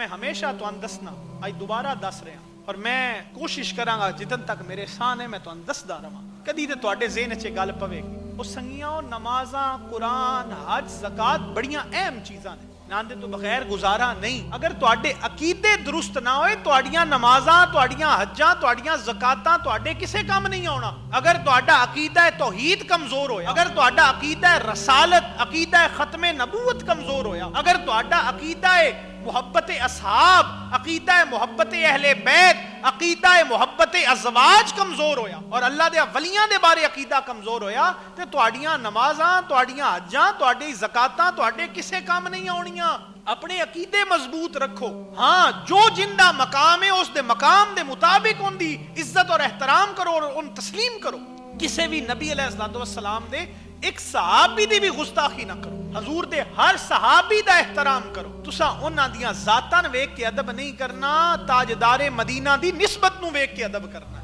میں ہمیشہ تہن دسنا اج دوبارہ دس رہا اور میں کوشش کراں جتن تک میرے سان ہے میں تہن دسدا رہاں کدی تے تواڈے ذہن وچ گل پوے گی او سنگیاں نمازاں قرآن حج زکات بڑیاں اہم چیزاں نے ناندے تو بغیر گزارا نہیں اگر تواڈے عقیدے درست نہ ہوئے تواڈیاں نمازاں تواڈیاں حجاں تواڈیاں زکاتاں تواڈے کسے کام نہیں آونا اگر تواڈا عقیدہ توحید کمزور ہویا اگر تواڈا عقیدہ رسالت عقیدہ ختم نبوت کمزور ہویا اگر تواڈا عقیدہ محبت اصحاب عقیدہ محبت اہل بیت عقیدہ محبت ازواج کمزور ہویا اور اللہ دے ولیاں دے بارے عقیدہ کمزور ہویا تے تواڈیاں نمازاں تواڈیاں حجاں تواڈی زکاتاں تواڈے کسے کام نہیں آونیاں اپنے عقیدے مضبوط رکھو ہاں جو جندہ مقام ہے اس دے مقام دے مطابق ان دی عزت اور احترام کرو اور ان تسلیم کرو کسے بھی نبی علیہ السلام دے ایک صحابی دی بھی گستاخی نہ کرو حضور دے ہر صحابی دا احترام کرو تسا انہاں دیاں ذاتاں ویکھ کے ادب نہیں کرنا تاجدار مدینہ دی نسبت نو ویکھ کے ادب کرنا